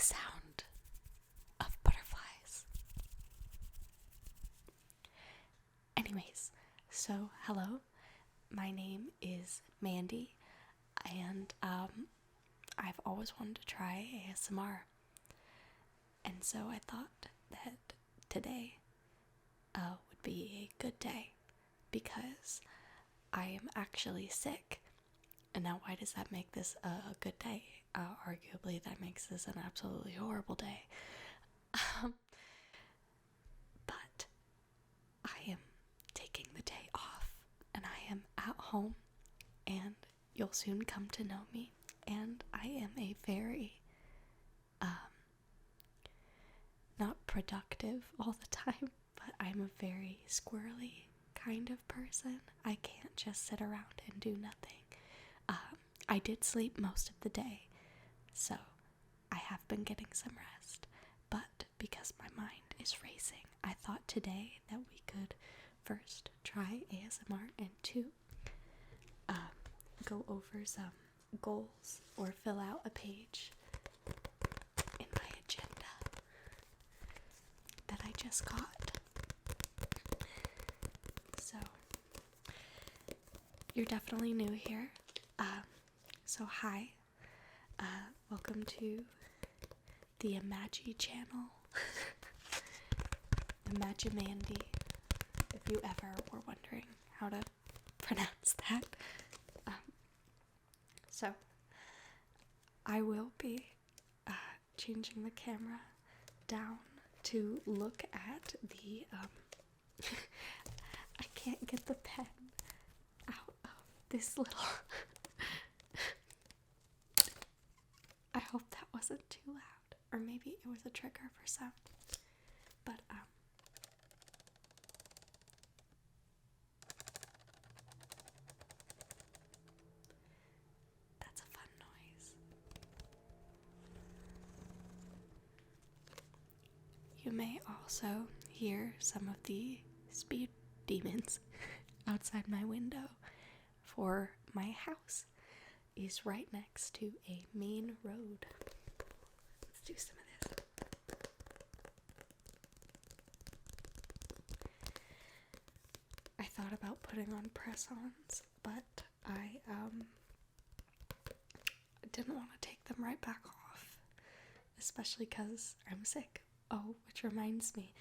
sound of butterflies. Anyways, so hello, my name is Mandy, and I've always wanted to try ASMR. And so I thought that today would be a good day because I am actually sick. And now why does that make this a good day? Arguably that makes this an absolutely horrible day. But I am taking the day off and I am at home and you'll soon come to know me. And I am a very not productive all the time, but I'm a very squirrely kind of person. I can't just sit around and do nothing. I did sleep most of the day, so I have been getting some rest, but because my mind is racing, I thought today that we could first try ASMR and two, go over some goals or fill out a page in my agenda that I just got. So, you're definitely new here. So hi, welcome to the Imagi channel, Imagimandy, if you ever were wondering how to pronounce that. So, I will be changing the camera down to look at the, I can't get the pen out of this little... I hope that wasn't too loud, or maybe it was a trigger for some, but that's a fun noise. You may also hear some of the speed demons outside my window, for my house is right next to a main road. Let's do some of this. I thought about putting on press-ons, but I didn't want to take them right back off, especially because I'm sick. Oh, which reminds me,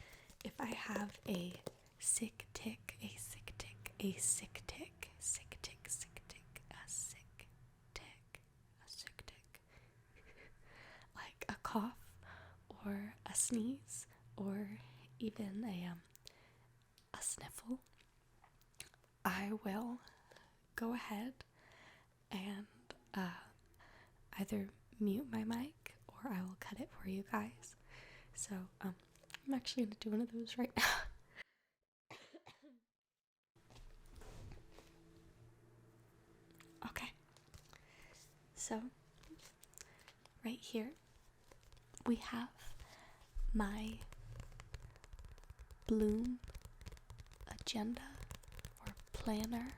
if I have a sick tick, a sick tick, a sick tick, sick tick, sick tick, a sick tick, a sick tick, like a cough or a sneeze or even a sniffle, I will go ahead and either mute my mic or I will cut it for you guys. So I'm actually gonna do one of those right now. Okay, so right here we have my Bloom agenda or planner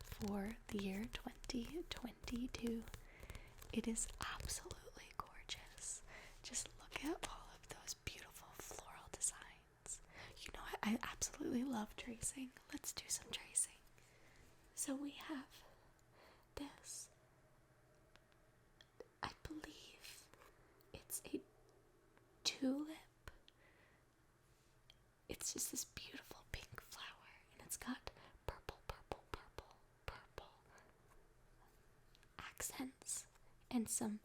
for the year 2022. It is absolutely gorgeous. Just look at all of those beautiful floral designs. You know, I absolutely love tracing. Let's do some tracing. So we have this. I believe it's a tulip. It's just this beautiful pink flower, and it's got purple, purple, purple, purple accents and some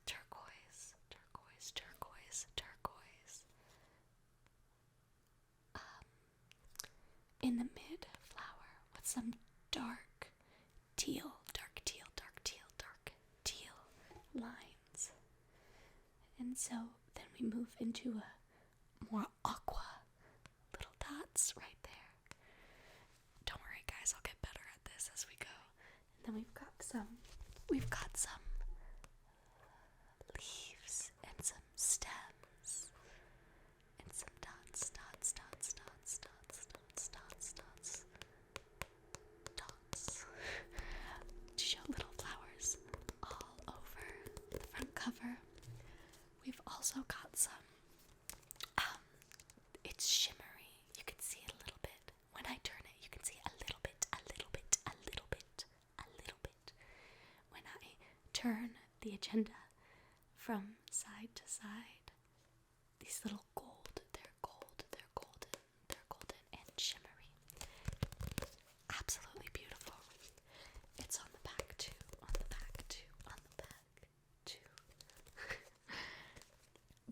turquoise, turquoise, turquoise, turquoise in the mid flower with some dark teal, dark teal, dark teal, dark teal lines. And so then we move into a more aqua little dots right there. Don't worry guys, I'll get better at this as we go. And then we've got some leaves and some stems and some dots, dots, dots, dots, dots, dots, dots, dots, dots to show little flowers all over also got some, it's shimmery. You can see it a little bit. When I turn it, you can see a little bit, a little bit, a little bit, a little bit. When I turn the agenda from side to side, these little they're golden and shimmery. Absolutely beautiful. It's on the back too, on the back too, on the back too.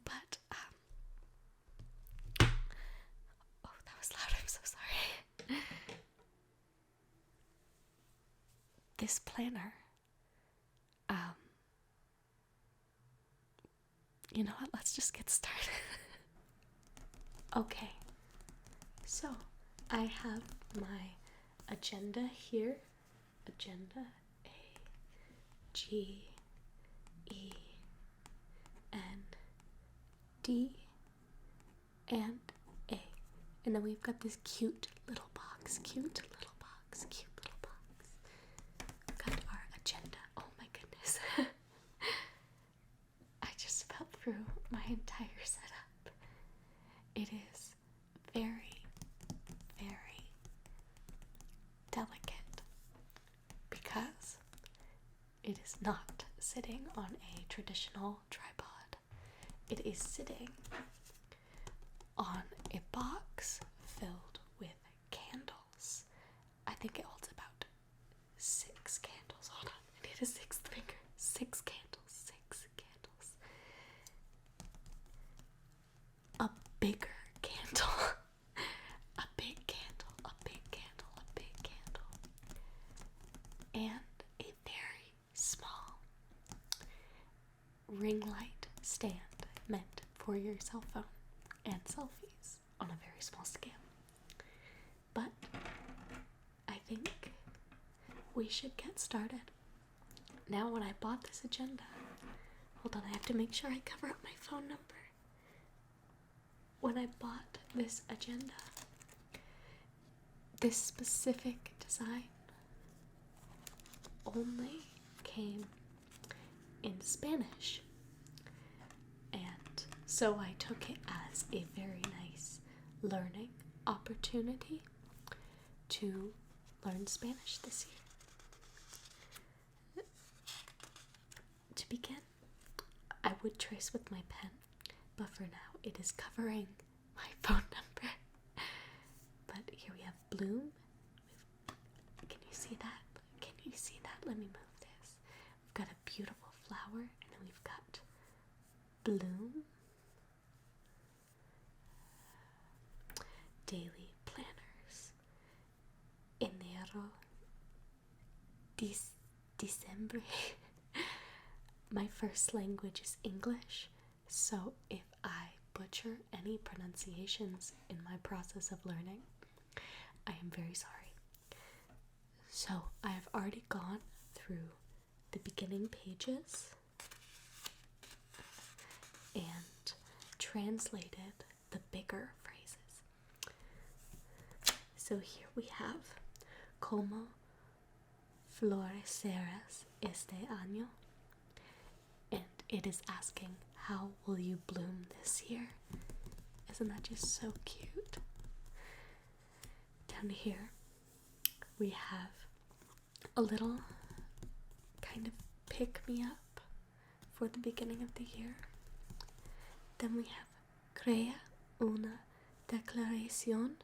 But, oh, that was loud, I'm so sorry. This planner, you know what, let's just get started. Okay, so I have my agenda here. Agenda, A, G, E, N, D, and A. And then we've got this cute little box, We've got our agenda. Oh my goodness. I just fell through my entire setup. It is very, very delicate because it is not sitting on a traditional tripod. It is sitting on a box filled with candles. I think it holds about 6 candles. Hold on, I need a 6th finger. 6 candles. A bigger candle. A big candle. And a very small ring light stand meant for your cell phone and selfies on a very small scale. But I think we should get started. Now, when I bought this agenda, hold on, I have to make sure I cover up my phone number. When I bought this agenda, this specific design only came in Spanish. And so I took it as a very nice learning opportunity to learn Spanish this year. To begin, I would trace with my pen, but for now it is covering my phone number. But here we have bloom. Can you see that? Let me move this. We've got a beautiful flower, and then we've got bloom. Daily planners. Enero. December. My first language is English, so if I butcher any pronunciations in my process of learning, I am very sorry. So I have already gone through the beginning pages and translated the bigger phrases. So here we have como florecerás este año, and it is asking, how will you bloom this year? Isn't that just so cute? Down here we have a little kind of pick-me-up for the beginning of the year. Then we have crea una declaración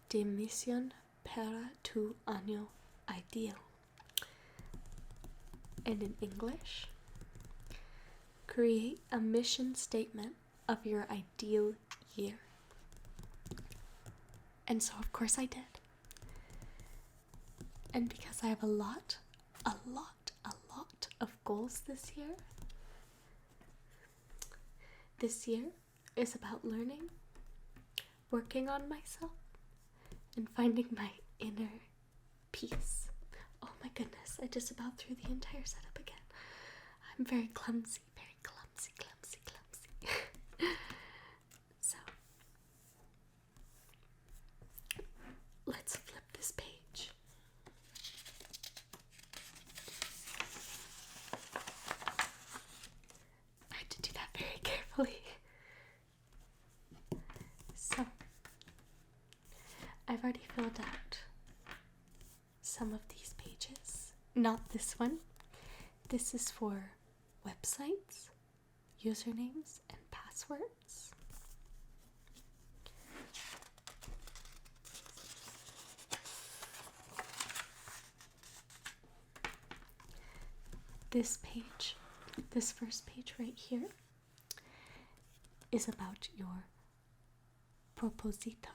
de misión para tu año ideal. And in English, create a mission statement of your ideal year. And so of course I did. And because I have a lot of goals this year is about learning, working on myself, and finding my inner peace. Oh my goodness, I just about threw the entire setup again. I'm very clumsy. So, let's flip this page. I had to do that very carefully. I've already filled out some of these pages. Not this one. This is for websites, usernames, and passwords. This page, this first page right here, is about your proposito,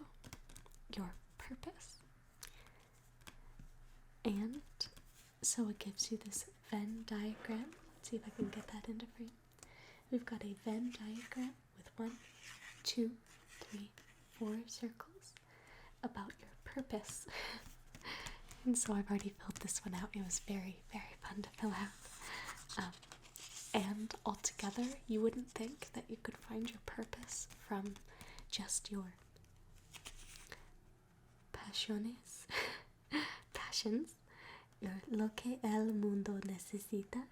your purpose. And so it gives you this Venn diagram. Let's see if I can get that into frame. We've got a Venn diagram with 1, 2, 3, 4 circles about your purpose. And so I've already filled this one out. It was very, very fun to fill out. And altogether, you wouldn't think that you could find your purpose from just your passions, your lo que el mundo necesita,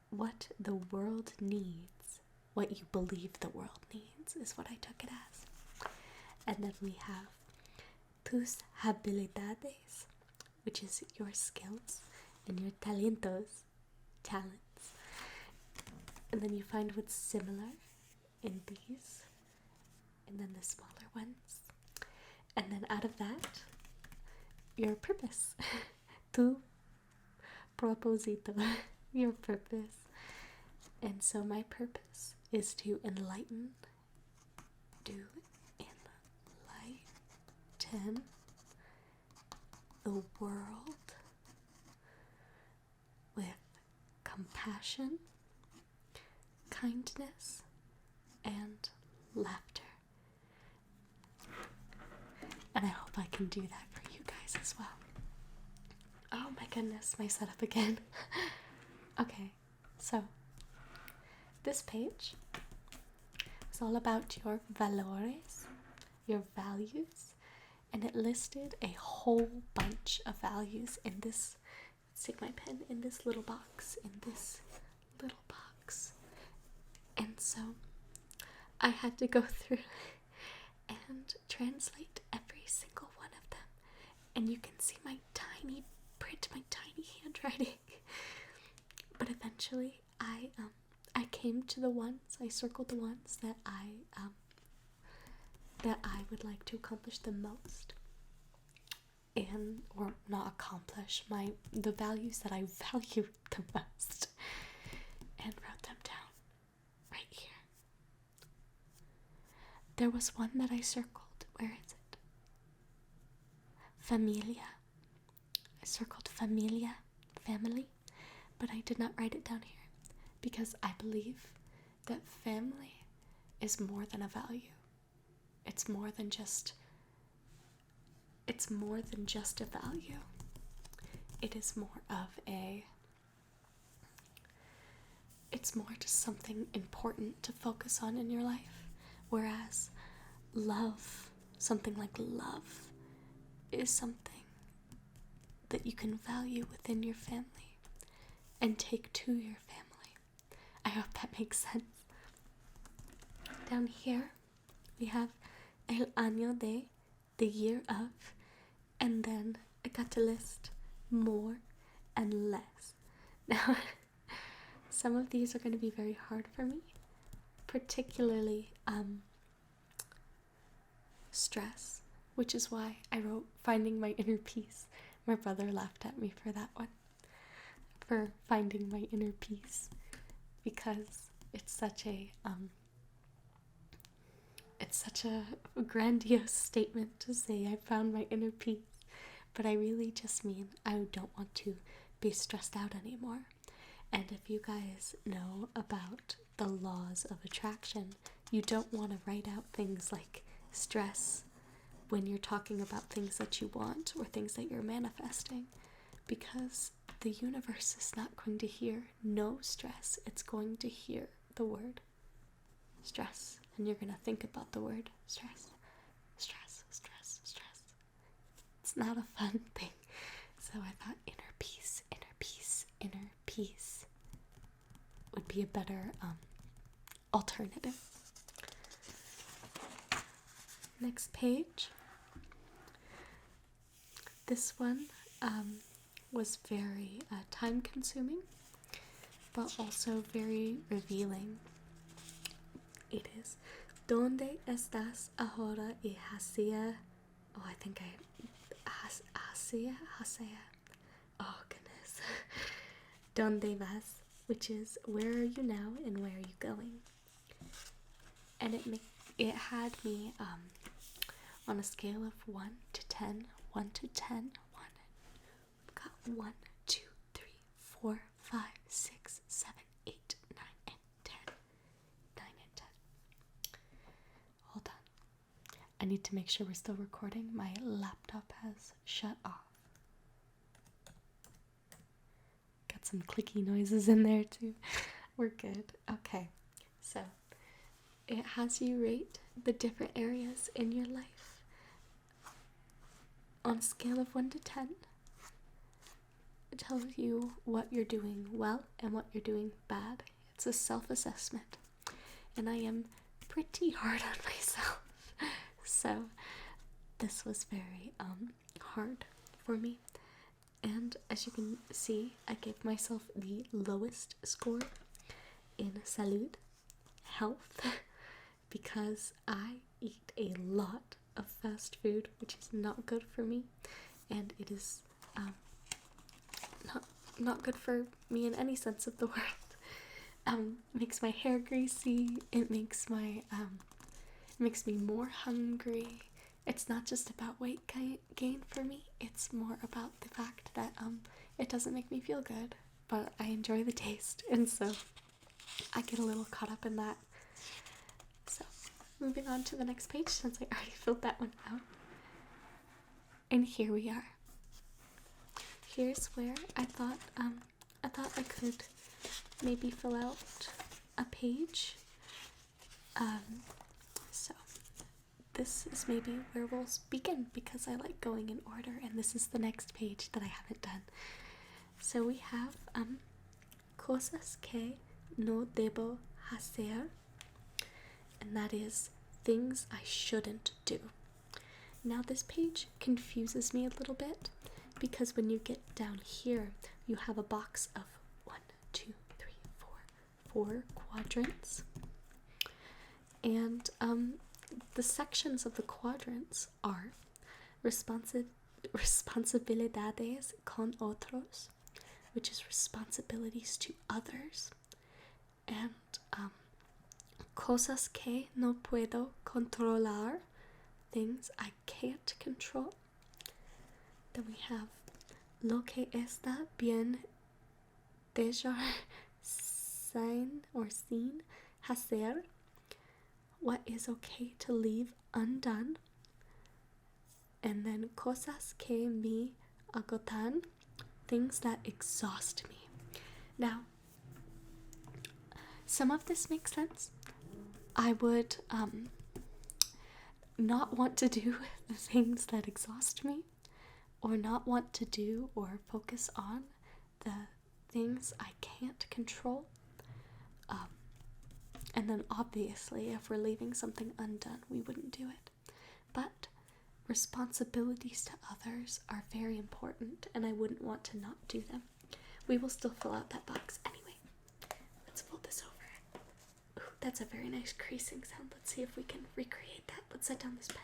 what the world needs, what you believe the world needs is what I took it as. And then we have tus habilidades, which is your skills, and your talentos, talents. And then you find what's similar in these, and then the smaller ones. And then out of that, your purpose. Tu propósito, your purpose. And so my purpose is to enlighten, the world with compassion, kindness, and laughter. And I hope I can do that for you guys as well. Oh my goodness, my setup again. Okay, so this page is all about your valores, your values, and it listed a whole bunch of values in this, let's take my pen, in this little box, And so I had to go through and translate every single one of them. And you can see my tiny print, my tiny handwriting. But eventually I came to the ones, I circled the ones that I would like to accomplish the most. Or not accomplish, the values that I value the most. And wrote them down right here. There was one that I circled. Where is it? Familia. I circled familia, family, but I did not write it down here because I believe that family is more than a value. It's more than just a value. It is more of it's more just something important to focus on in your life. Whereas love, something like love, is something that you can value within your family and take to your family. I hope that makes sense. Down here, we have el año de, the year of, and then I got to list more and less. Now, some of these are going to be very hard for me, particularly stress, which is why I wrote finding my inner peace. My brother laughed at me for that one, for finding my inner peace, because it's such a grandiose statement to say I found my inner peace, but I really just mean I don't want to be stressed out anymore. And if you guys know about the laws of attraction, you don't want to write out things like stress when you're talking about things that you want or things that you're manifesting, because the universe is not going to hear no stress. It's going to hear the word stress, and you're going to think about the word stress. It's not a fun thing. So I thought inner peace would be a better alternative. Next page this one was very time consuming, but also very revealing. It is ¿Dónde estás ahora y hacía? Oh, I think hacía. Oh goodness. ¿Dónde vas? Which is where are you now and where are you going? And it had me on a scale of 1 to 10, 1 to 10, 1. We've got 1, 2, 3, 4, 5, 6, 7, 8, 9, and 10. 9 and 10. All done. I need to make sure we're still recording. My laptop has shut off. Got some clicky noises in there too. We're good. Okay. So it has you rate the different areas in your life on a scale of 1 to 10. It tells you what you're doing well and what you're doing bad. It's a self-assessment. And I am pretty hard on myself. So this was very hard for me. And as you can see, I gave myself the lowest score in salud, health, because I eat a lot of fast food, which is not good for me, and it is not good for me in any sense of the word. Makes my hair greasy. It makes me more hungry. It's not just about weight gain for me. It's more about the fact that it doesn't make me feel good, but I enjoy the taste, and so I get a little caught up in that. So, moving on to the next page, since I already filled that one out. And here we are. Here's where I thought I could maybe fill out a page. So this is maybe where we'll begin, because I like going in order, and this is the next page that I haven't done. So we have cosas que no debo hacer, and that is things I shouldn't do. Now this page confuses me a little bit, because when you get down here, you have a box of 1, 2, 3, 4 quadrants, and the sections of the quadrants are responsabilidades con otros, which is responsibilities to others, and cosas que no puedo controlar, things I can't control. Then we have lo que está bien dejar sin hacer, what is okay to leave undone. And then cosas que me agotan, things that exhaust me. Now, some of this makes sense. I would not want to do the things that exhaust me, or not want to do or focus on the things I can't control. And then obviously, if we're leaving something undone, we wouldn't do it. But responsibilities to others are very important, and I wouldn't want to not do them. We will still fill out that box anyway. Let's fold this over. Ooh, that's a very nice creasing sound. Let's see if we can recreate that. Let's set down this pen.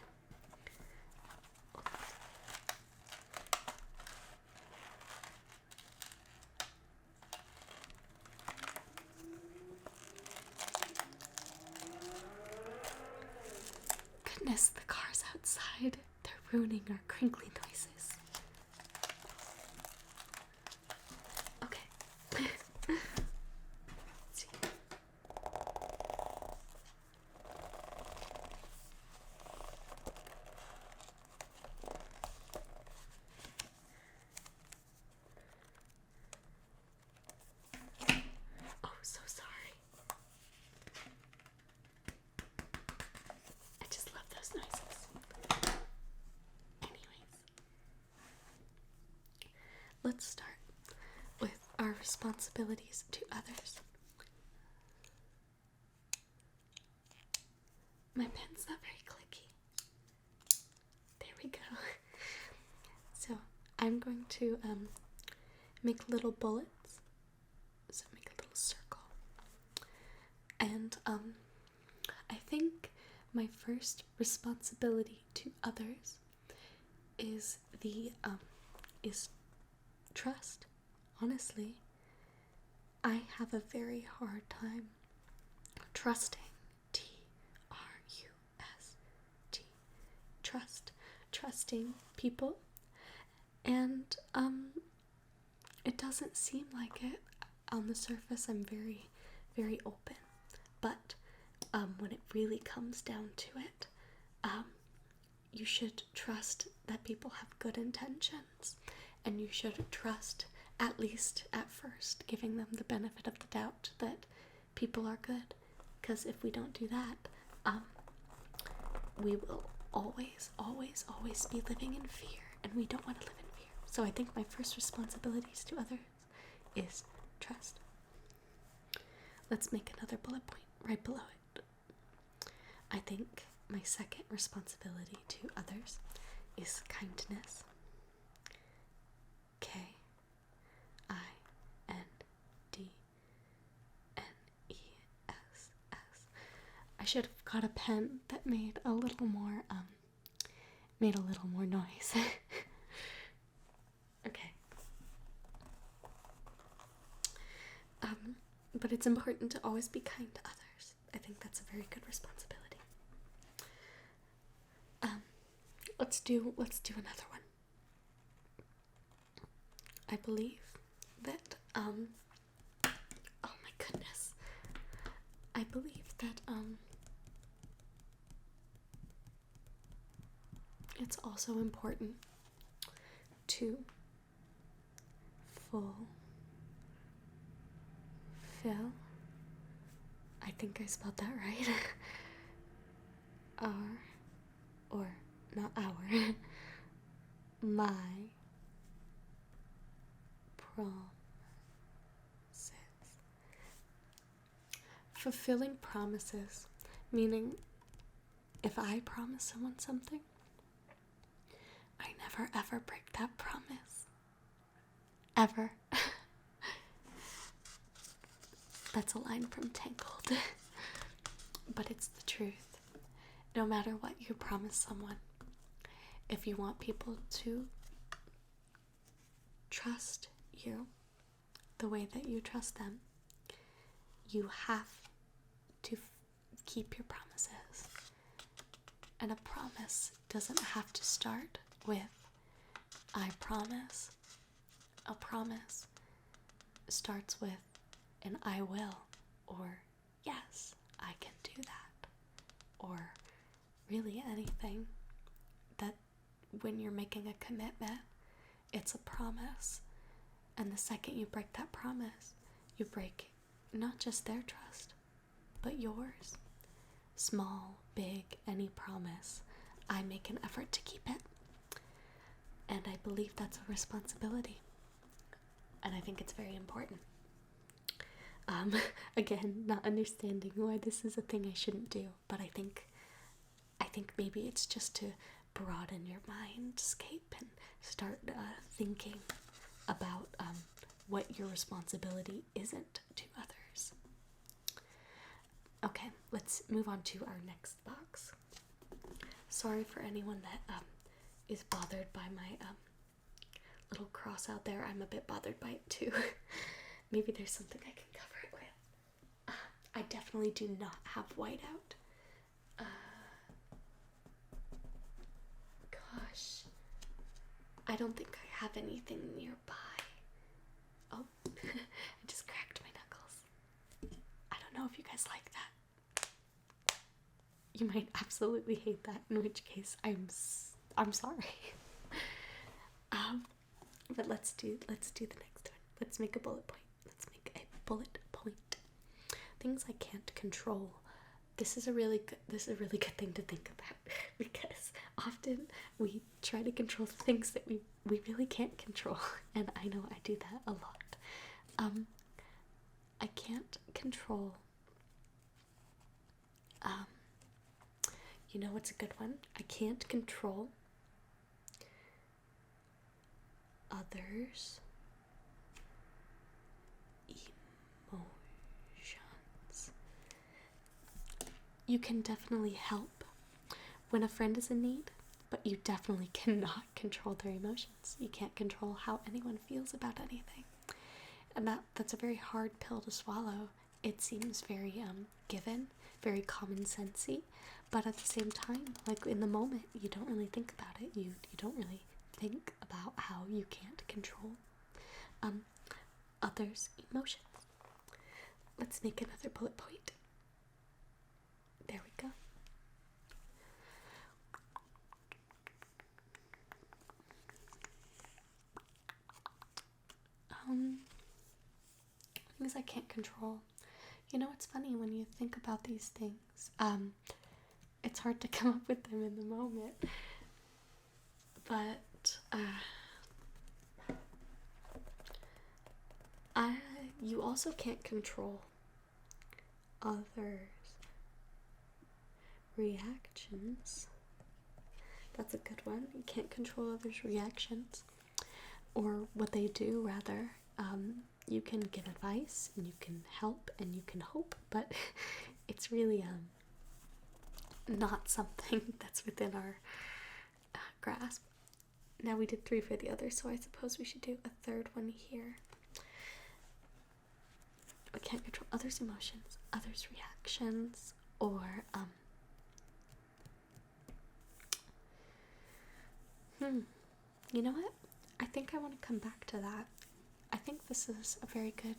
Goodness, the cars outside, they're ruining our crinkly noises. Okay. Let's see. Oh, so sorry. I just love those noises. Anyways, let's start with our responsibilities to others. My pen's not very clicky. There we go. So, I'm going to make little bullets. So make a little circle. And I think my first responsibility to others is trust. Honestly, I have a very hard time trusting. Trust. Trusting people. And it doesn't seem like it. On the surface, I'm very, very open. But when it really comes down to it, you should trust that people have good intentions. And you should trust, at least at first, giving them the benefit of the doubt that people are good. Because if we don't do that, we will always, always, always be living in fear. And we don't want to live in fear. So I think my first responsibilities to others is trust. Let's make another bullet point right below it. I think my second responsibility to others is kindness. Kindness. I should have got a pen that made a little more noise. Okay. But it's important to always be kind to others. I think that's a very good responsibility. Let's do another one. I believe that oh my goodness. I believe that it's also important to fulfill. I think I spelled that right. My promises. Fulfilling promises, meaning if I promise someone something, I never ever break that promise. Ever. That's a line from Tangled. But it's the truth. No matter what you promise someone, if you want people to trust you the way that you trust them, you have to keep your promises. And a promise doesn't have to start with I promise. A promise starts with an I will, or yes, I can do that, or really anything. That when you're making a commitment, it's a promise. And the second you break that promise, you break not just their trust, but yours. Small, big, any promise, I make an effort to keep it. And I believe that's a responsibility. And I think it's very important. Again, not understanding why this is a thing I shouldn't do, but I think maybe it's just to broaden your mindscape and start thinking about what your responsibility isn't to others. Okay, let's move on to our next box. Sorry for anyone that is bothered by my little cross out there. I'm a bit bothered by it too. Maybe there's something I can cover it with. I definitely do not have whiteout. Gosh. I don't think I have anything nearby. Oh, I just cracked my knuckles. I don't know if you guys like that. You might absolutely hate that, in which case I'm sorry. But let's do the next one. Let's make a bullet point. Let's make a bullet point. Things I can't control. This is a really good thing to think about, because often we try to control the things that we really can't control, and I know I do that a lot. I can't control. You know what's a good one? I can't control others' emotions. You can definitely help when a friend is in need, but you definitely cannot control their emotions. You can't control how anyone feels about anything. And that's a very hard pill to swallow. It seems very given, very common sensey, but at the same time, like in the moment, you don't really think about it. You don't really think about how you can't control others' emotions. Let's make another bullet point. There we go. Things I can't control. You know, it's funny when you think about these things. It's hard to come up with them in the moment. But you also can't control others' reactions. That's a good one. You can't control others' reactions, or what they do, rather. You can give advice, and you can help, and you can hope, but it's really not something that's within our grasp. Now we did 3 for the others, so I suppose we should do a third one here. We can't control others' emotions, others' reactions, or you know what? I think I want to come back to that. I think this is a very good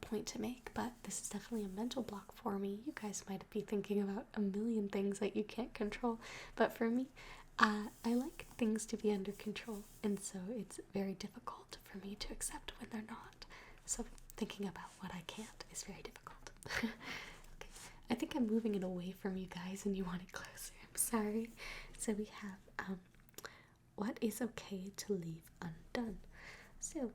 point to make, but this is definitely a mental block for me. You guys might be thinking about a million things that you can't control, but for me, I like things to be under control, and so it's very difficult for me to accept when they're not. So thinking about what I can't is very difficult. Okay. I think I'm moving it away from you guys and you want it closer. I'm sorry. So we have what is okay to leave undone. So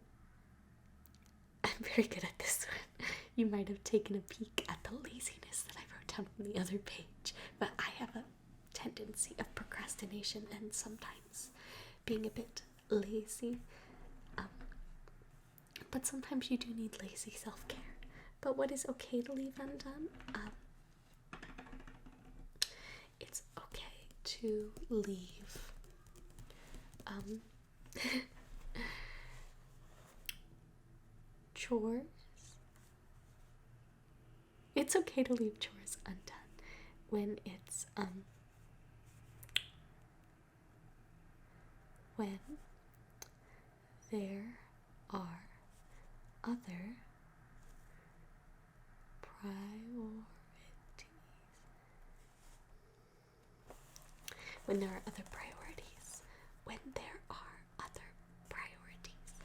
I'm very good at this one. You might have taken a peek at the laziness that I wrote down on the other page, but I have a tendency of procrastination and sometimes being a bit lazy. But sometimes you do need lazy self-care. But what is okay to leave undone? It's okay to leave chores. It's okay to leave chores undone when it's when there are other priorities. When there are other priorities. When there are other priorities.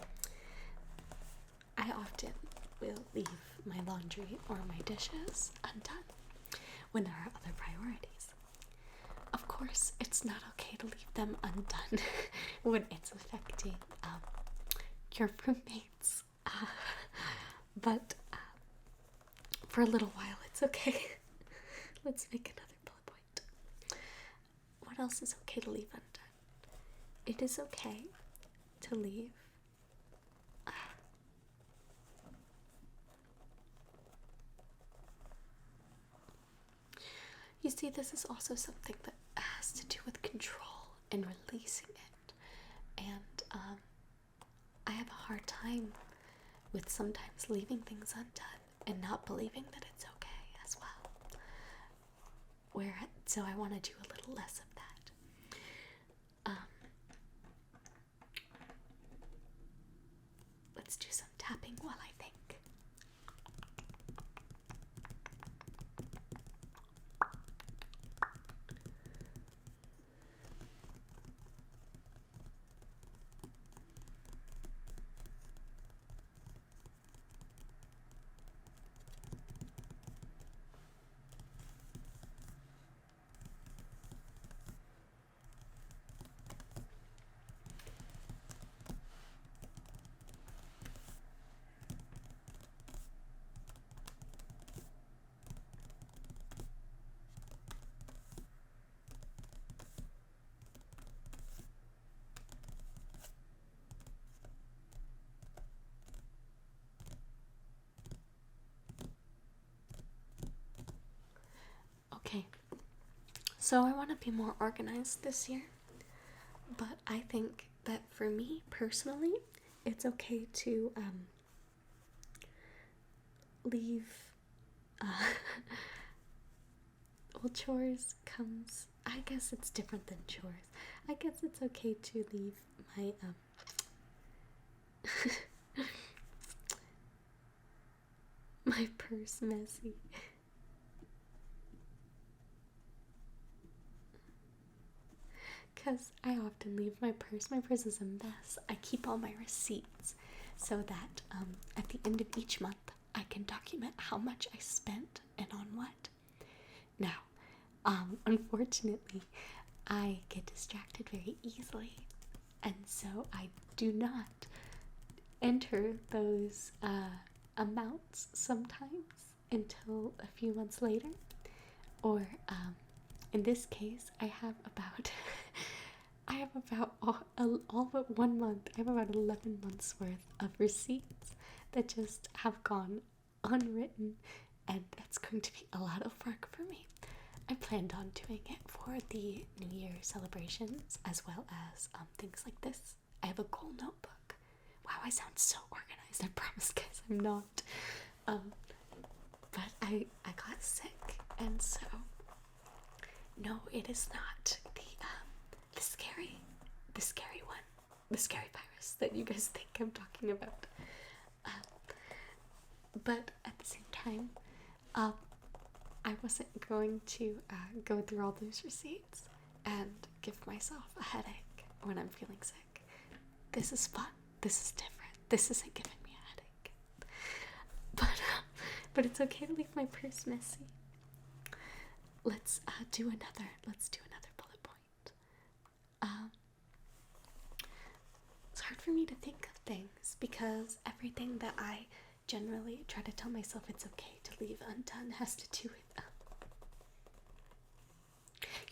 I often will leave my laundry or my dishes undone when there are other priorities. Of course, it's not okay to leave them undone when it's affecting your roommates. But for a little while, it's okay. Let's make another bullet point. What else is okay to leave undone? It is okay to leave you see, this is also something that has to do with control and releasing it. And I have a hard time with sometimes leaving things undone and not believing that it's okay as well. So I want to do a little less of that. Let's do some tapping while I think. So I want to be more organized this year, but I think that for me personally, it's okay to leave well, chores comes, I guess it's different than chores. I guess it's okay to leave my my purse messy. Because I often leave my purse. My purse is a mess. I keep all my receipts so that at the end of each month I can document how much I spent and on what. Now, unfortunately, I get distracted very easily, and so I do not enter those amounts sometimes until a few months later. Or in this case, I have about all but 1 month. I have about 11 months worth of receipts that just have gone unwritten, and that's going to be a lot of work for me. I planned on doing it for the New Year celebrations as well as things like this. I have a goal notebook. Wow, I sound so organized. I promise, guys, I'm not. But I got sick, and so no, it is not the scary one, the scary virus that you guys think I'm talking about. But at the same time, I wasn't going to go through all those receipts and give myself a headache when I'm feeling sick. This is fun. This is different. This isn't giving me a headache. But it's okay to leave my purse messy. Let's do another bullet point. It's hard for me to think of things because everything that I generally try to tell myself it's okay to leave undone has to do with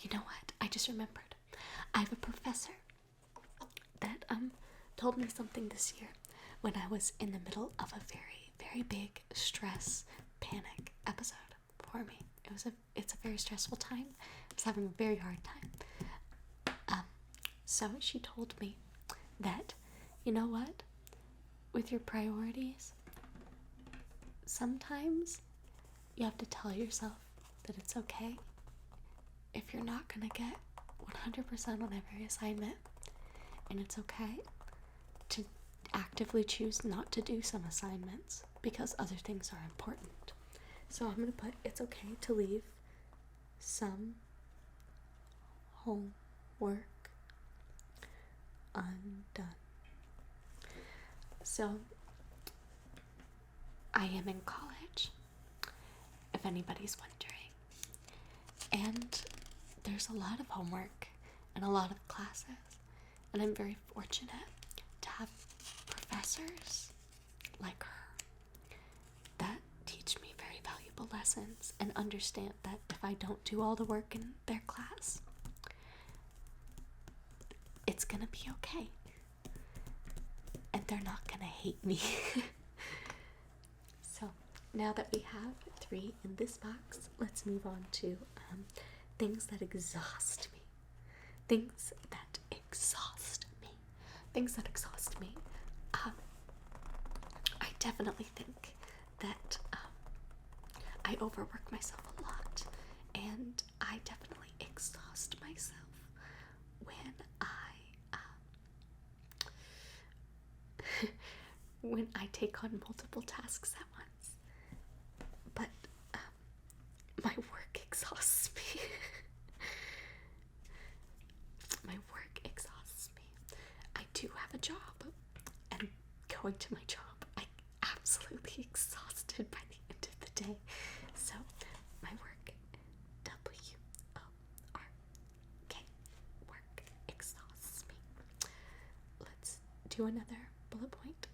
you know what? I just remembered. I have a professor that told me something this year when I was in the middle of a very, very big stress panic episode for me. It's a very stressful time. I was having a very hard time. So she told me that, you know what? With your priorities, sometimes you have to tell yourself that it's okay if you're not gonna get 100% on every assignment, and it's okay to actively choose not to do some assignments because other things are important. So I'm gonna put it's okay to leave some homework undone. So I am in college, if anybody's wondering, and there's a lot of homework and a lot of classes, and I'm very fortunate to have professors like her that teach me very valuable lessons and understand that if I don't do all the work in their class, it's gonna be okay, and they're not gonna hate me. So now that we have 3 in this box, let's move on to things that exhaust me. Things that exhaust me. I definitely think that I overwork myself a lot, and I definitely exhaust myself when when I take on multiple tasks at once. But my work exhausts me. I do have a job, and going to my job, I'm absolutely exhausted by the end of the day. So my work, W-O-R-K, work exhausts me. Let's do another bullet point.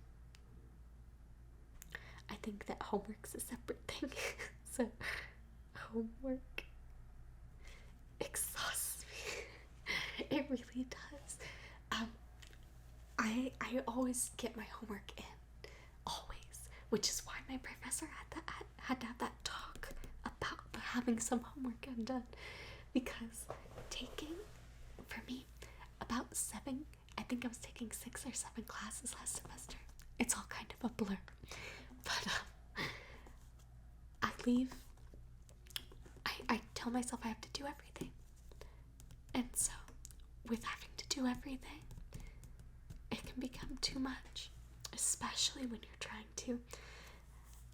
I think that homework's a separate thing. So homework exhausts me. It really does. I always get my homework in, always, which is why my professor had to have that talk about having some homework undone, because taking, for me, about 7, I think I was taking 6 or 7 classes last semester. It's all kind of a blur. But I leave, I tell myself I have to do everything. And so, with having to do everything, it can become too much, especially when you're trying to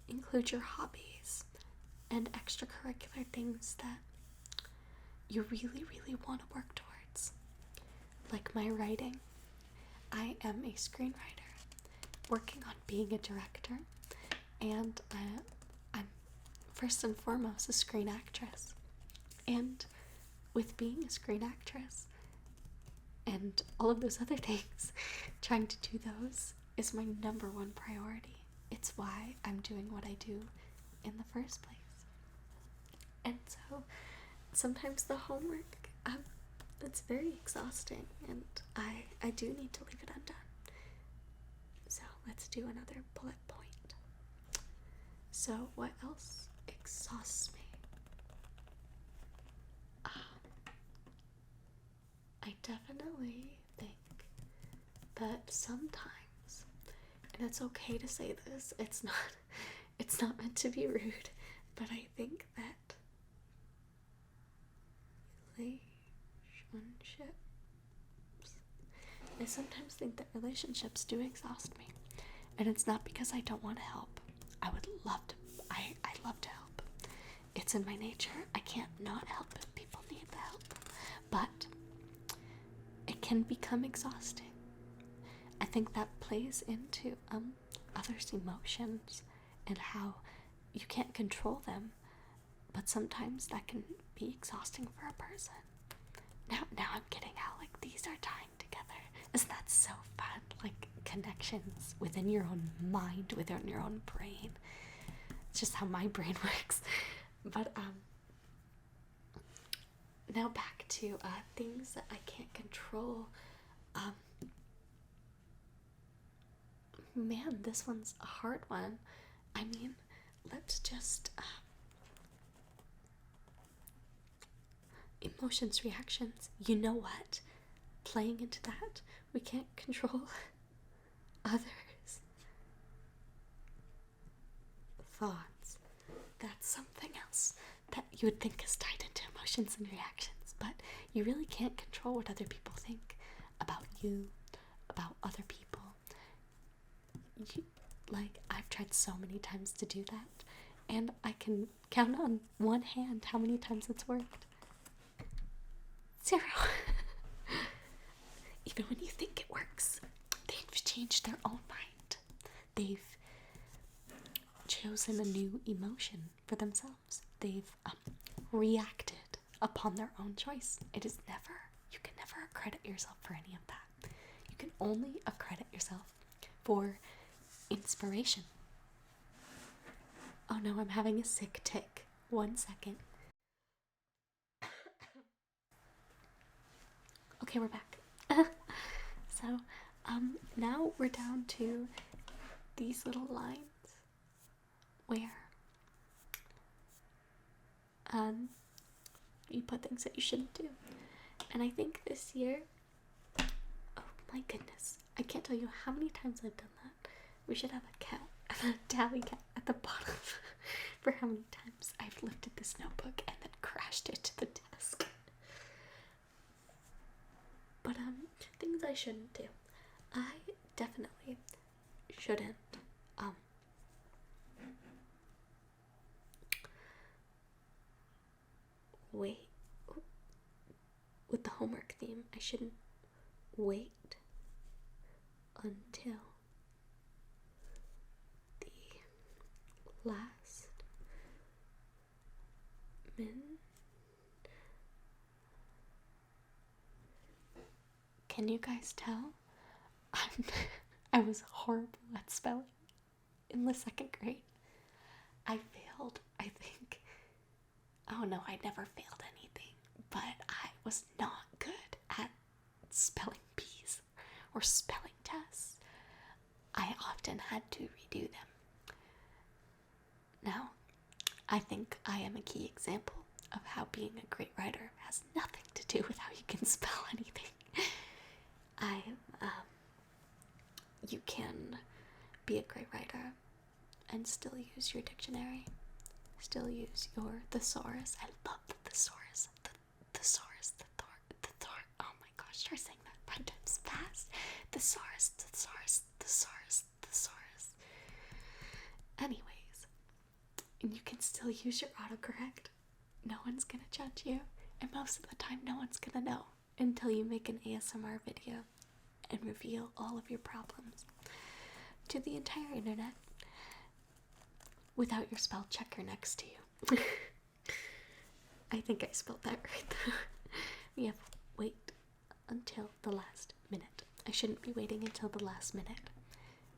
include your hobbies and extracurricular things that you really, really want to work towards. Like my writing. I am a screenwriter working on being a director, and I'm first and foremost a screen actress. And with being a screen actress and all of those other things, trying to do those is my number one priority. It's why I'm doing what I do in the first place. And so sometimes the homework, it's very exhausting, and I do need to leave it undone. So let's do another bullet point. So what else exhausts me? I definitely think that sometimes, and it's okay to say this, it's not meant to be rude, but I think that I sometimes think that relationships do exhaust me. And it's not because I don't want to help. I love to help. It's in my nature. I can't not help if people need the help. But it can become exhausting. I think that plays into others' emotions and how you can't control them. But sometimes that can be exhausting for a person. Now I'm getting how like these are tying together. Isn't that so fun? Like connections within your own mind, within your own brain. It's just how my brain works. But now back to things that I can't control. Man, this one's a hard one. I mean, let's just emotions, reactions. You know what? Playing into that, we can't control others' thoughts. That's something else that you would think is tied into emotions and reactions, but you really can't control what other people think about you, about other people. I've tried so many times to do that, and I can count on one hand how many times it's worked. 0. Even when you think it works, they've changed their own mind. They've chosen a new emotion for themselves. They've reacted upon their own choice. You can never accredit yourself for any of that. You can only accredit yourself for inspiration. Oh no, I'm having a sick tick. 1 second. Okay, we're back. So, now we're down to these little lines where you put things that you shouldn't do. And I think this year, oh my goodness, I can't tell you how many times I've done that. We should have a count, a tally count at the bottom for how many times I've lifted this notebook and then crashed it to the desk. But things I shouldn't do. I definitely shouldn't wait. With the homework theme, I shouldn't wait until the last minute. Can you guys tell? I was horrible at spelling in the 2nd grade. I failed, I think. Oh no, I never failed anything, but I was not good at spelling bees or spelling tests. I often had to redo them. Now, I think I am a key example of how being a great writer has nothing to do with how you can spell anything. You can be a great writer and still use your dictionary, still use your thesaurus. I love the thesaurus. The thesaurus, oh my gosh, try saying that 5 times fast. Thesaurus. Anyways, and you can still use your autocorrect. No one's gonna judge you, and most of the time no one's gonna know until you make an ASMR video and reveal all of your problems to the entire internet without your spell checker next to you. I think I spelled that right though. We have wait until the last minute. I shouldn't be waiting until the last minute.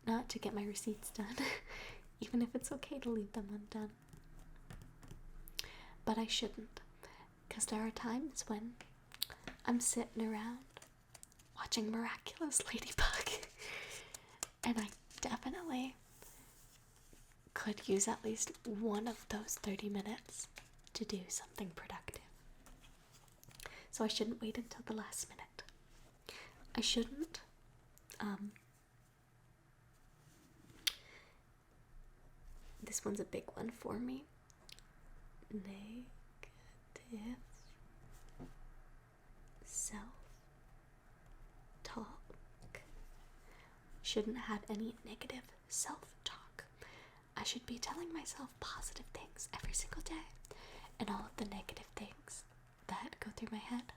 Not to get my receipts done, even if it's okay to leave them undone. But I shouldn't, because there are times when I'm sitting around watching Miraculous Ladybug, and I definitely could use at least one of those 30 minutes to do something productive. So I shouldn't wait until the last minute. I shouldn't this one's a big one for me. Negative self-talk. Shouldn't have any negative self-talk. I should be telling myself positive things every single day, and all of the negative things that go through my head,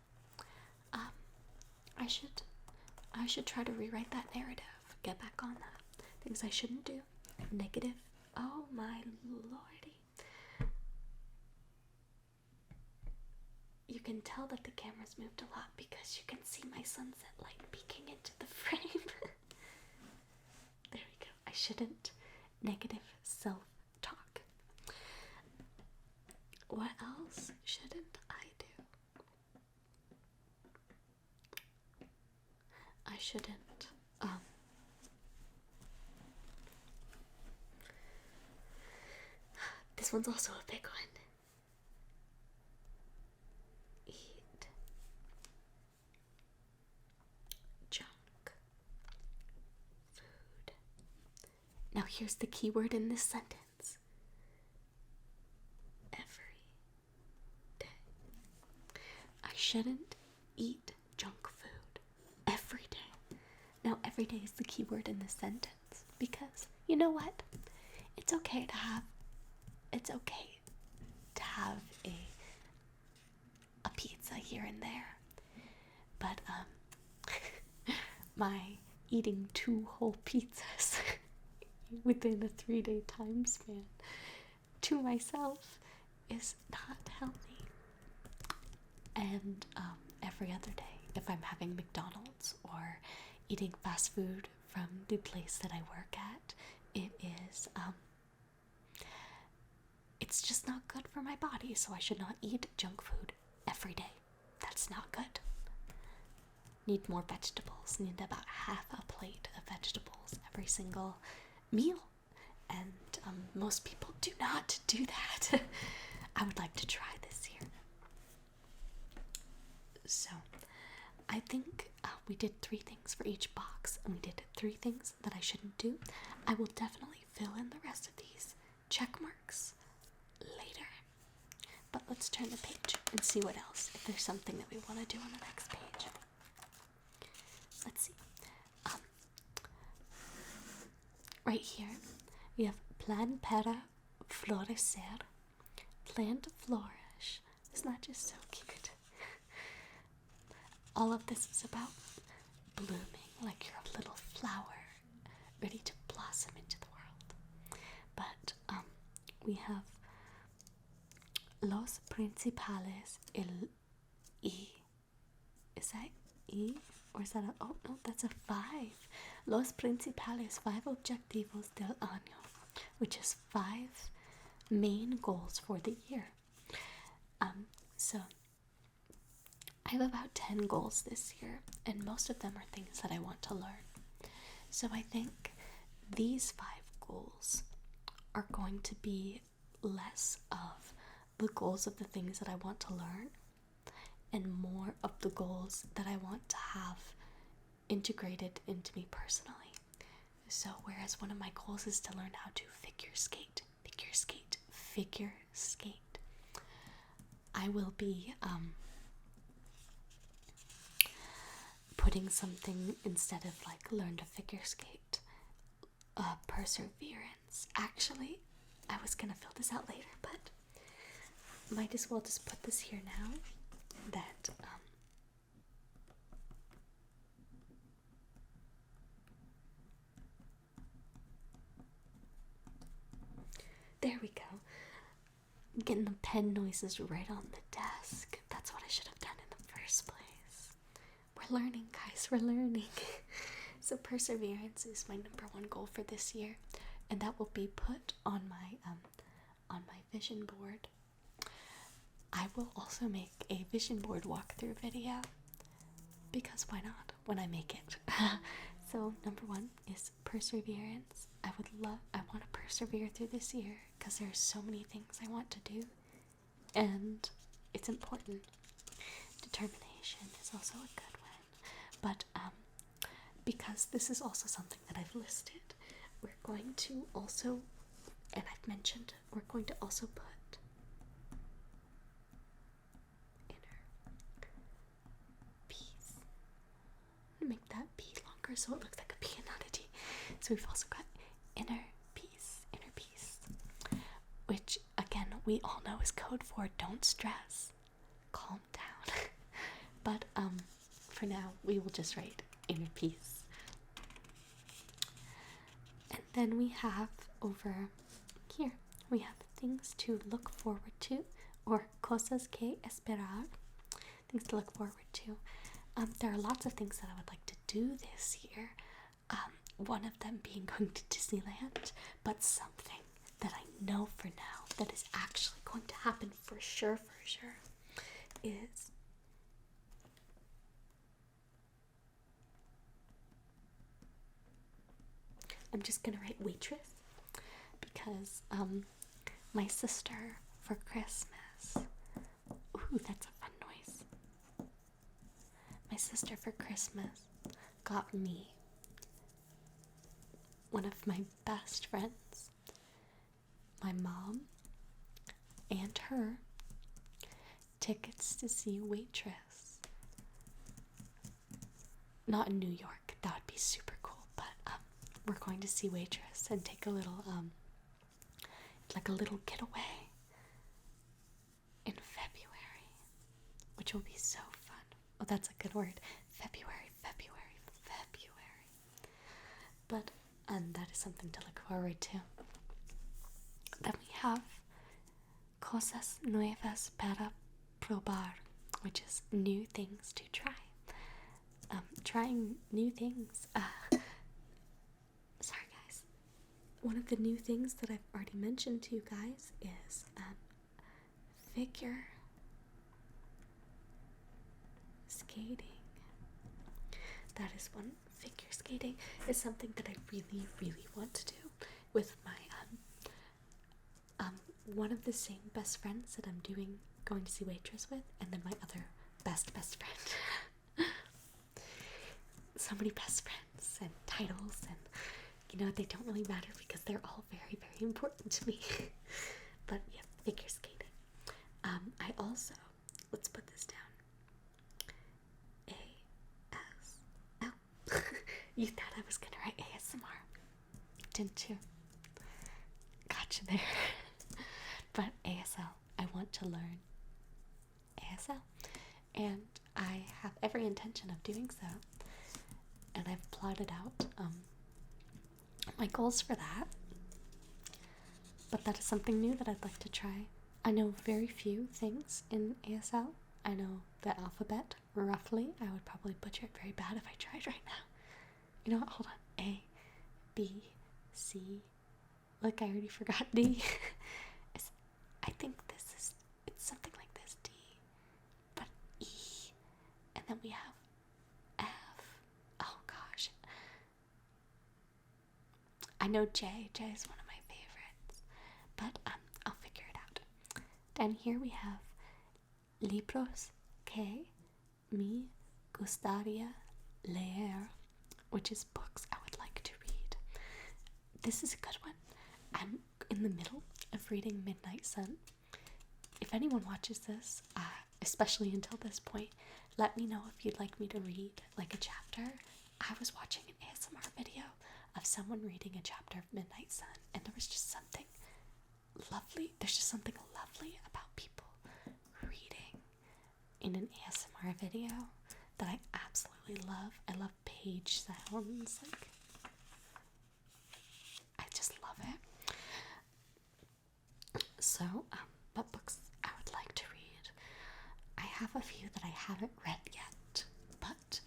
I should try to rewrite that narrative, get back on that. Things I shouldn't do. Negative. Oh my lordy. You can tell that the camera's moved a lot because you can see my sunset light peeking into the frame. There we go. I shouldn't. Negative self-talk. What else shouldn't I do? I shouldn't. This one's also a big one. Eat junk food. Now here's the key word in this sentence. Every day. I shouldn't eat junk food every day. Now every day is the key word in this sentence because you know what? It's okay to have a pizza here and there, but my eating 2 whole pizzas within a 3-day time span to myself is not healthy. And every other day, if I'm having McDonald's or eating fast food from the place that I work at, it is it's just not good for my body, so I should not eat junk food every day. That's not good. Need more vegetables. Need about half a plate of vegetables every single meal. And most people do not do that. I would like to try this year. So, I think we did 3 things for each box, and we did 3 things that I shouldn't do. I will definitely fill in the rest of these check marks later. But let's turn the page and see what else, if there's something that we want to do on the next page. Let's see. Right here, we have plan para florecer. Plan to flourish. Isn't that just so cute? All of this is about blooming like you're a little flower ready to blossom into the world. But we have los principales is that E? Or is that oh no, that's a 5. Los principales 5 objetivos del año, which is 5 main goals for the year. So I have about 10 goals this year, and most of them are things that I want to learn. So I think these 5 goals are going to be less of the goals of the things that I want to learn and more of the goals that I want to have integrated into me personally. So whereas one of my goals is to learn how to figure skate, I will be putting something instead of like learn to figure skate, perseverance. Actually, I was gonna fill this out later, but might as well just put this here now that there we go. Getting the pen noises right on the desk. That's what I should have done in the first place. We're learning, guys. We're learning. So perseverance is my number one goal for this year, and that will be put on my vision board. I will also make a vision board walkthrough video because why not when I make it. So number one is perseverance. I want to persevere through this year because there's so many things I want to do, and it's important. Determination is also a good one, but because this is also something that I've listed, we're going to also, and I've mentioned, we're going to also put inner peace. Make that P longer so it looks like a P and not a T. So we've also got inner peace, which again we all know is code for don't stress, calm down. But for now we will just write inner peace. And then we have over here, we have things to look forward to, or cosas que esperar, things to look forward to. There are lots of things that I would like to do this year. One of them being going to Disneyland, but something that I know for now that is actually going to happen for sure, is I'm just gonna write waitress because my sister for Christmas, ooh, that's a fun noise. My sister for Christmas got me, one of my best friends, my mom, and her, tickets to see Waitress. Not in New York, that would be super cool, but we're going to see Waitress and take a little, like a little getaway in February, which will be so fun. Oh, that's a good word. February. But, and that is something to look forward to. Then we have cosas nuevas para probar, which is new things to try. Trying new things. Sorry guys. One of the new things that I've already mentioned to you guys is figure skating. That is one. Figure skating is something that I really, really want to do with my one of the same best friends that I'm going to see Waitress with, and then my other best friend. So many best friends and titles, and you know, they don't really matter because they're all very, very important to me. But yeah, figure skating. I also, let's put this down. ASL. You thought I was gonna write ASMR, didn't you? Gotcha there. But ASL, I want to learn ASL, and I have every intention of doing so, and I've plotted out my goals for that. But that is something new that I'd like to try. I know very few things in ASL. I know the alphabet roughly. I would probably butcher it very bad if I tried right now. You know what? Hold on. A, B, C. Look, I already forgot D. I think it's something like this, D, but E, and then we have F. Oh gosh. I know J. J is one of my favorites, but I'll figure it out. Down here we have libros que me gustaría leer, which is books I would like to read. This is a good one. I'm in the middle of reading Midnight Sun. If anyone watches this, especially until this point, let me know if you'd like me to read like a chapter. I was watching an ASMR video of someone reading a chapter of Midnight Sun, and there was just something lovely. There's just something lovely about people reading in an ASMR video that I absolutely love. I love page sounds. Like, I just love it. So, what books I would like to read? I have a few that I haven't read yet, but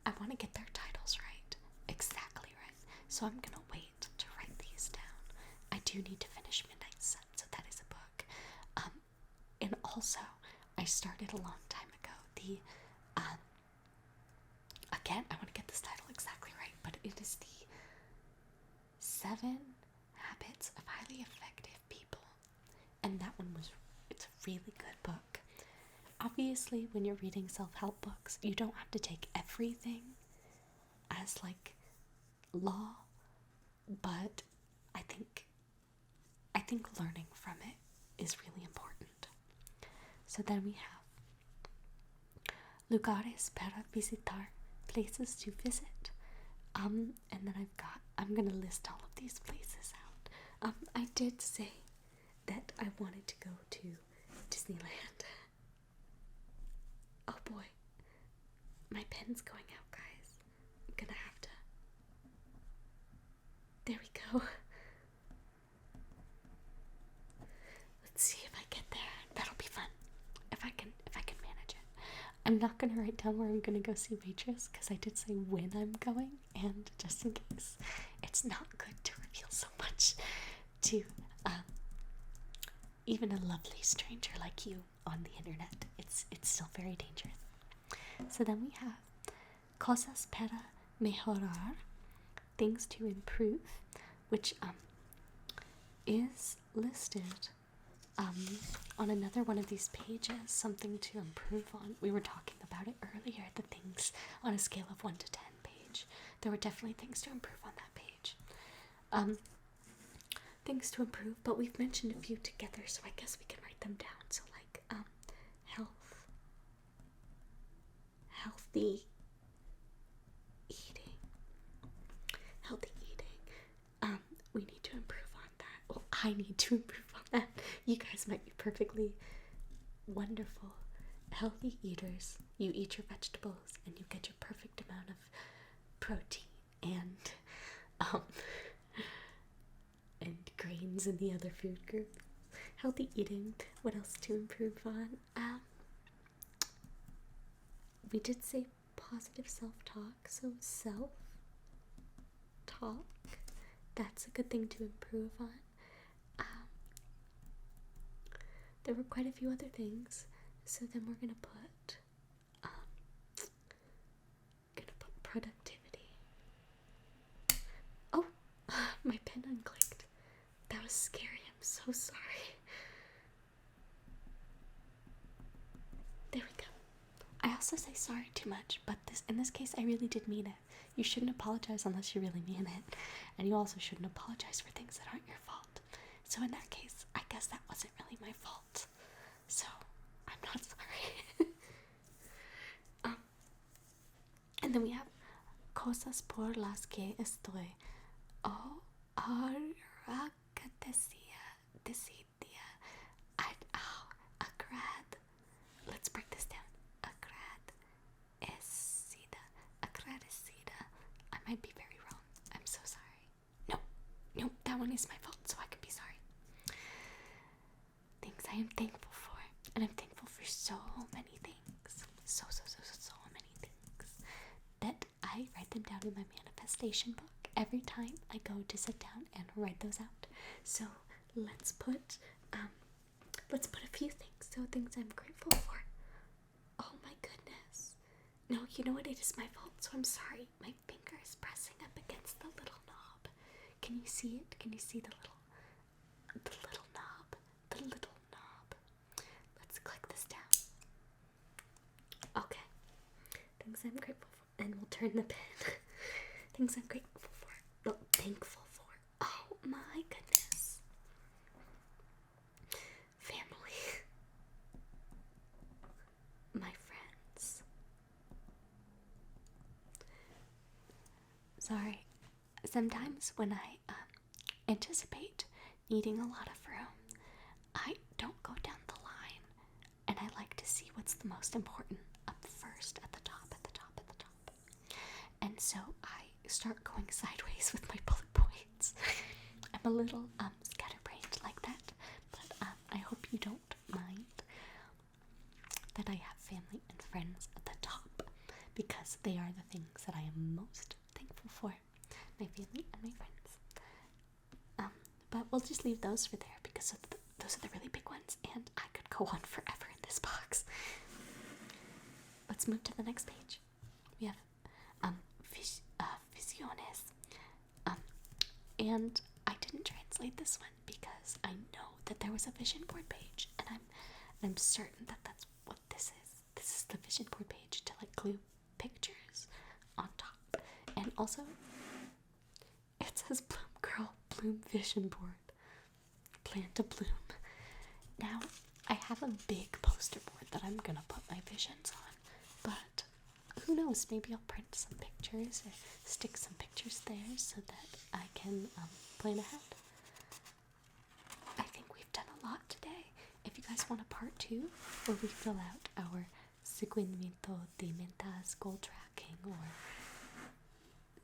I want to get their titles right, exactly right. So I'm gonna wait to write these down. I do need to finish Midnight Sun, so that is a book. And also, I started a long time ago. Again, I want to get this title exactly right, but it is the 7 Habits of Highly Effective People. And that one it's a really good book. Obviously, when you're reading self-help books, you don't have to take everything as like law, but I think learning from it is really important. So then we have lugares para visitar, places to visit. And then I'm gonna list all of these places out. I did say that I wanted to go to Disneyland. Oh boy, my pen's going out, guys. I'm gonna have to. There we go. Let's see if I get there. That'll be fun. If I can manage it. I'm not gonna write down where I'm gonna go see Waitress because I did say when I'm going, and just in case, it's not good to reveal so much to even a lovely stranger like you on the internet. It's still very dangerous. So then we have cosas para mejorar, things to improve, which is listed on another one of these pages, something to improve on. We were talking about it earlier, the things on a scale of 1 to 10 page. There were definitely things to improve on that page. Things to improve, but we've mentioned a few together, so I guess we can write them down. So like healthy eating. We need to improve on that. Well, I need to improve on that. You guys might be perfectly wonderful, healthy eaters. You eat your vegetables and you get your perfect amount of protein and grains in the other food group. Healthy eating. What else to improve on? We did say positive self-talk, so self-talk. That's a good thing to improve on. There were quite a few other things, so then we're gonna put productivity. Oh, my pen unclicked. That was scary. I'm so sorry. There we go. I also say sorry too much, but in this case, I really did mean it. You shouldn't apologize unless you really mean it, and you also shouldn't apologize for things that aren't your fault. So in that case, I guess that wasn't really my fault. So I'm not sorry. And then we have cosas por las que estoy Let's break this down. Agradecida. I might be very wrong. I'm so sorry. No, that one is my fault, so I can be sorry. Things I am thankful for. And I'm thankful for so many things. So many things. That I write them down in my manifestation book every time I go to sit down and write those out. So let's put a few things. So things I'm grateful for. Oh my goodness. No, you know what? It is my fault, so I'm sorry. My finger is pressing up against the little knob. Can you see it? Can you see the little knob? The little knob. I'm grateful for. And we'll turn the pen. Things I'm grateful for. No, thankful for. Oh my goodness. Family. My friends. Sorry. Sometimes when I anticipate needing a lot of room, I don't go down the line, and I like to see what's the most important up first, at the top, at the top, at the top. And so I start going sideways with my bullet points. I'm a little scatterbrained like that, but I hope you don't mind that I have family and friends at the top, because they are the things that I am most thankful for. My family and my friends. But we'll just leave those for there, because those are the really big ones, and I could go on forever in this box. Let's move to the next page. We have visiones. And I didn't translate this one because I know that there was a vision board page, and I'm certain that that's what this is. This is the vision board page to like glue pictures on top. And also, it says Bloom Girl Bloom Vision Board. Plant a bloom. Now, I have a big poster board that I'm gonna put my visions on, but who knows, maybe I'll print some pictures or stick some pictures there so that I can plan ahead. I think we've done a lot today. If you guys want a part 2 where we fill out our seguimiento de metas goal tracking, or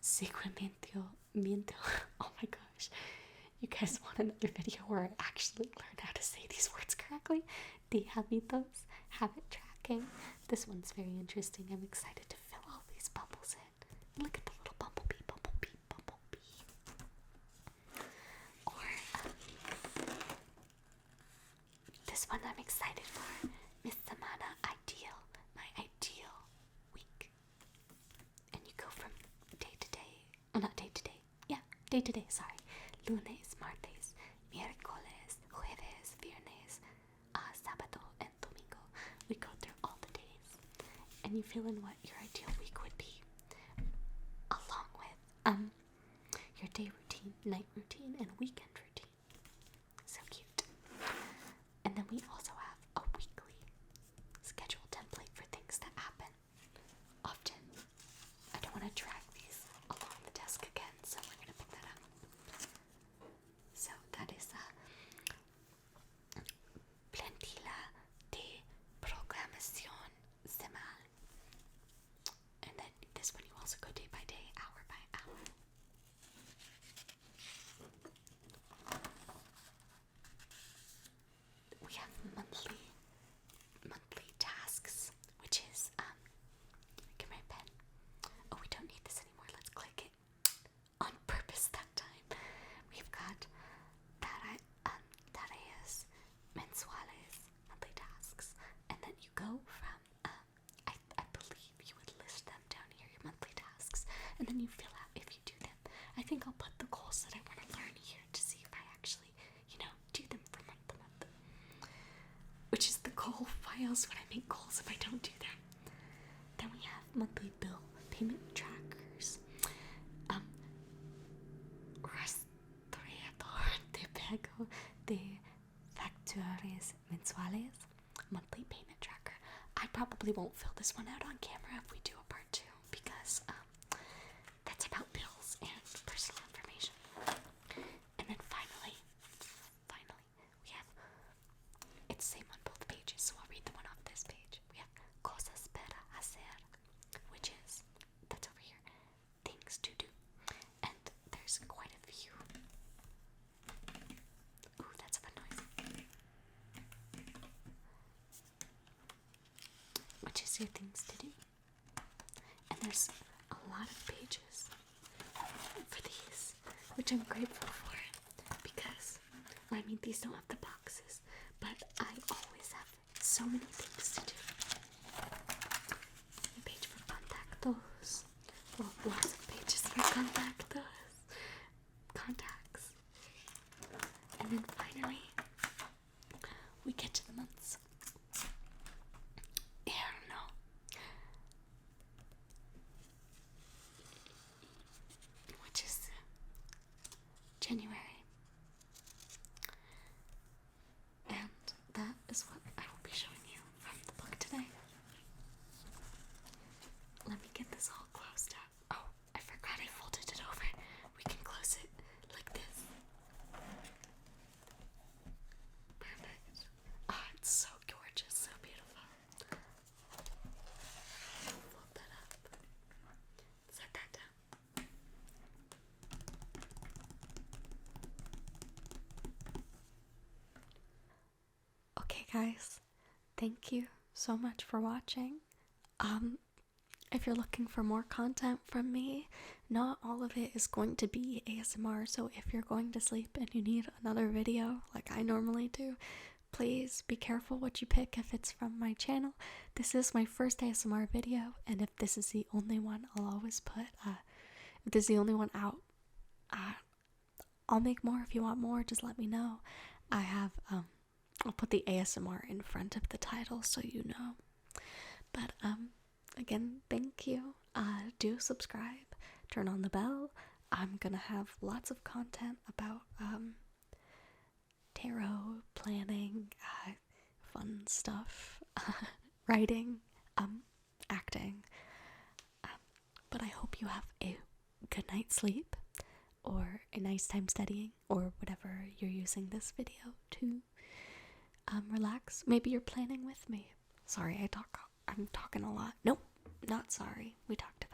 seguimiento, oh my gosh, you guys want another video where I actually learn how to say these words correctly? De hábitos, habit tracking. This one's very interesting. I'm excited to fill all these bubbles in. Look at the little bumblebee, bumblebee, bumblebee. Or this one I'm excited for. Miss Samana Ideal, my ideal week. And you go from day to day. Oh, not day to day. Yeah, day to day, sorry. Lunes, martes, miércoles, jueves, viernes, sábado, and domingo. We go through all the days, and you fill in what your ideal week would be, along with your day routine, night routine, and weekend routine. So cute. And then we also have a weekly schedule template for things that happen often. I don't want to drag these along the desk again, so we're gonna pick that up. So that is plantilla de programación semanal. And then this one you also go day by day, hour by hour. We have monthly tasks, which is get my pen. Oh, we don't need this anymore. Let's click it on purpose that time. We've got tareas mensuales, monthly tasks, and then you go from I believe you would list them down here, your monthly tasks, and then you fill out if you do them. I think I'll put the goals that I want to learn here to see if I actually, do them for month to month. Which is the goal. Why else would I make goals if I don't do them? Then we have monthly bill payment trackers. Rastreador de pago de facturas mensuales. Monthly payment tracker. I probably won't fill this one out on camera if we do a part 2, because that's about bills and personal information. And then finally, we have, it's the same on both pages, so I'll read the one off this page. We have cosas para hacer, which is, that's over here, things to do. And there's quite a few. Ooh, that's a fun noise. Which is your things to do. And there's a lot of pages for these, which I'm grateful for, because, these don't have the boxes, but I always have so many things to do. A page for contactos. Well, lots of pages for contacts. And then finally, we get to the months. thank you so much for watching. If you're looking for more content from me, not all of it is going to be ASMR, so if you're going to sleep and you need another video like I normally do, please be careful what you pick if it's from my channel. This is my first ASMR video, and if this is the only one, I'll always put, if this is the only one out, I'll make more. If you want more, just let me know. I have, I'll put the ASMR in front of the title so you know. But, again, thank you. Do subscribe, turn on the bell. I'm gonna have lots of content about, tarot, planning, fun stuff, writing, acting. But I hope you have a good night's sleep, or a nice time studying, or whatever you're using this video to relax. Maybe you're planning with me. Sorry, I'm talking a lot. Nope, not sorry. We talked